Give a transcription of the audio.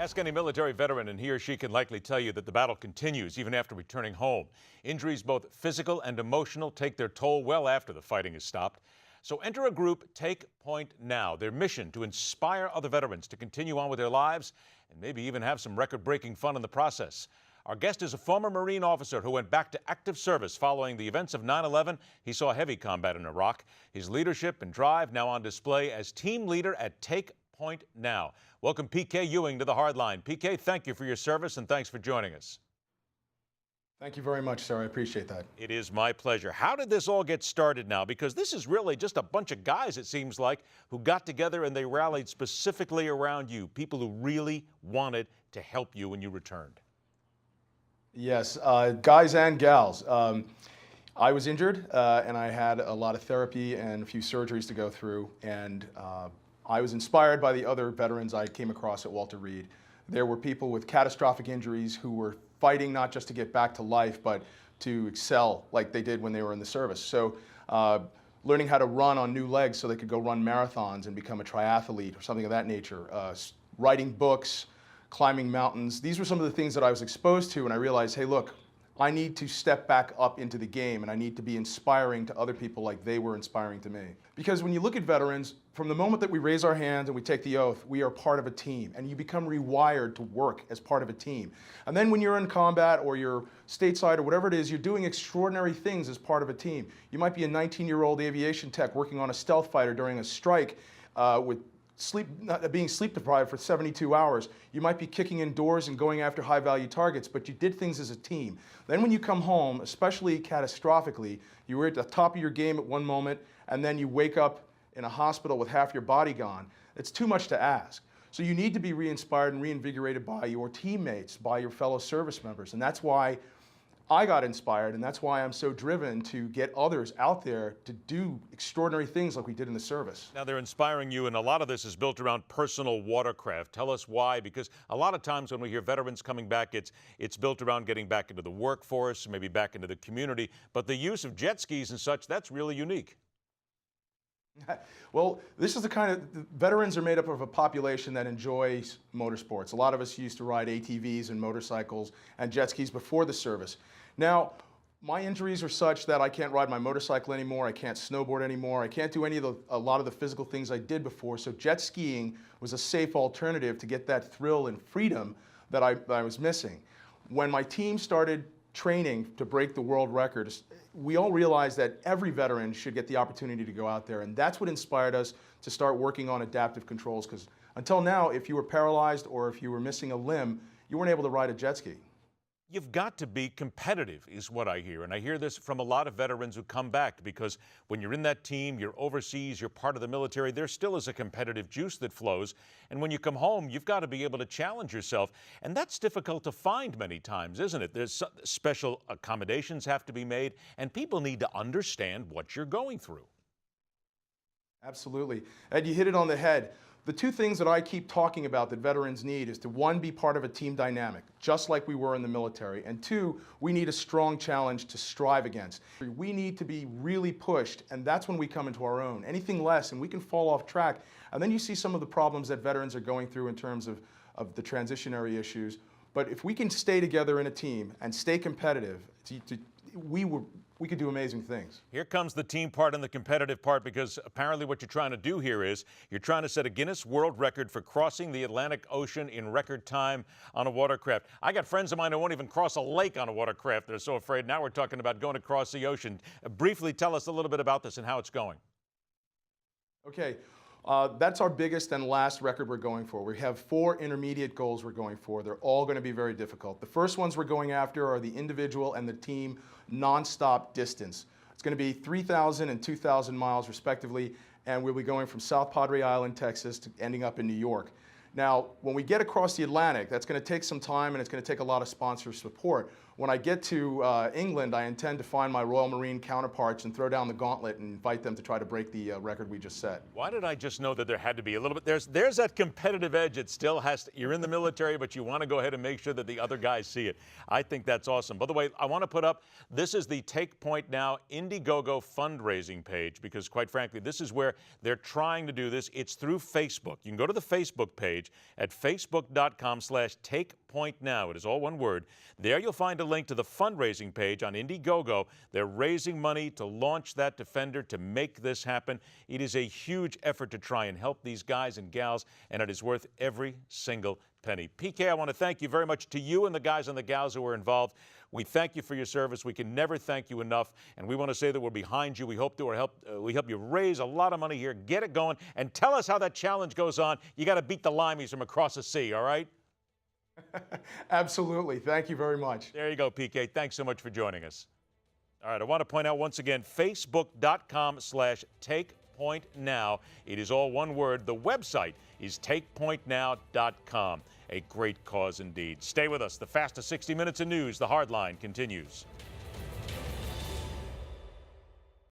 Ask any military veteran and he or she can likely tell you that the battle continues even after returning home. Injuries, both physical and emotional, take their toll well after the fighting is stopped. So enter a group, Take Point Now. Their mission to inspire other veterans to continue on with their lives and maybe even have some record-breaking fun in the process. Our guest is a former Marine officer who went back to active service following the events of 9/11. He saw heavy combat in Iraq. His leadership and drive now on display as team leader at Take Point Now. Welcome PK Ewing to the Hardline. PK, thank you for your service and thanks for joining us. Thank you very much, sir. I appreciate that. It is my pleasure. How did this all get started now? Because this is really just a bunch of guys, it seems like, who got together and they rallied specifically around you, people who really wanted to help you when you returned. Yes, guys and gals. I was injured and I had a lot of therapy and a few surgeries to go through, and I was inspired by the other veterans I came across at Walter Reed. There were people with catastrophic injuries who were fighting not just to get back to life, but to excel like they did when they were in the service. So learning how to run on new legs so they could go run marathons and become a triathlete or something of that nature. Writing books, climbing mountains. These were some of the things that I was exposed to, and I realized, hey, look, I need to step back up into the game, and I need to be inspiring to other people like they were inspiring to me. Because when you look at veterans, from the moment that we raise our hands and we take the oath, we are part of a team, and you become rewired to work as part of a team. And then when you're in combat or you're stateside or whatever it is, you're doing extraordinary things as part of a team. You might be a 19-year-old aviation tech working on a stealth fighter during a strike with being sleep deprived for 72 hours. You might be kicking in doors and going after high value targets, but you did things as a team. Then when you come home, especially catastrophically, you were at the top of your game at one moment, and then you wake up in a hospital with half your body gone. It's too much to ask. So you need to be re-inspired and reinvigorated by your teammates, by your fellow service members. And that's why I got inspired, and that's why I'm so driven to get others out there to do extraordinary things like we did in the service. Now, they're inspiring you, and a lot of this is built around personal watercraft. Tell us why, because a lot of times when we hear veterans coming back, it's built around getting back into the workforce, maybe back into the community, but the use of jet skis and such, that's really unique. Well, this is the kind of, veterans are made up of a population that enjoys motorsports. A lot of us used to ride ATVs and motorcycles and jet skis before the service. Now, my injuries are such that I can't ride my motorcycle anymore, I can't snowboard anymore, I can't do a lot of the physical things I did before, so jet skiing was a safe alternative to get that thrill and freedom that I was missing. When my team started training to break the world record, we all realized that every veteran should get the opportunity to go out there, and that's what inspired us to start working on adaptive controls, because until now, if you were paralyzed or if you were missing a limb, you weren't able to ride a jet ski. You've got to be competitive is what I hear, and I hear this from a lot of veterans who come back, because when you're in that team, you're overseas, you're part of the military, there still is a competitive juice that flows, and when you come home, you've got to be able to challenge yourself, and that's difficult to find many times, isn't it? There's special accommodations have to be made, and people need to understand what you're going through. Absolutely, and you hit it on the head. The two things that I keep talking about that veterans need is to, one, be part of a team dynamic, just like we were in the military, and two, we need a strong challenge to strive against. We need to be really pushed, and that's when we come into our own. Anything less, and we can fall off track, and then you see some of the problems that veterans are going through in terms of the transitionary issues. But if we can stay together in a team and stay competitive, we could do amazing things. Here comes the team part and the competitive part, because apparently what you're trying to do here is you're trying to set a Guinness World Record for crossing the Atlantic Ocean in record time on a watercraft. I got friends of mine who won't even cross a lake on a watercraft. They're so afraid. Now we're talking about going across the ocean. Briefly tell us a little bit about this and how it's going. Okay. That's our biggest and last record we're going for. We have 4 intermediate goals we're going for. They're all going to be very difficult. The first ones we're going after are the individual and the team non-stop distance. It's going to be 3,000 and 2,000 miles respectively, and we'll be going from South Padre Island, Texas, to ending up in New York. Now, when we get across the Atlantic, that's going to take some time and it's going to take a lot of sponsor support. when I get to England, I intend to find my Royal Marine counterparts and throw down the gauntlet and invite them to try to break the record we just set. Why did I just know that there had to be a little bit? There's that competitive edge. It still has to. You're in the military, but you want to go ahead and make sure that the other guys see it. I think that's awesome. By the way, I want to put up, this is the Take Point Now Indiegogo fundraising page, because quite frankly, this is where they're trying to do this. It's through Facebook. You can go to the Facebook page at facebook.com/takepointnow. It is all one word. There you'll find a link to the fundraising page on Indiegogo. They're raising money to launch that Defender, to make this happen. It is a huge effort to try and help these guys and gals, and it is worth every single penny. PK, I want to thank you very much, to you and the guys and the gals who were involved. We thank you for your service. We can never thank you enough, and we want to say that we're behind you. We hope to help you raise a lot of money here. Get it going, and tell us how that challenge goes on. You got to beat the Limeys from across the sea, all right? Absolutely. Thank you very much. There you go, PK. Thanks so much for joining us. All right, I want to point out once again, facebook.com/takepointnow. It is all one word. The website is takepointnow.com. A great cause indeed. Stay with us. The fastest 60 minutes of news, The Hardline, continues.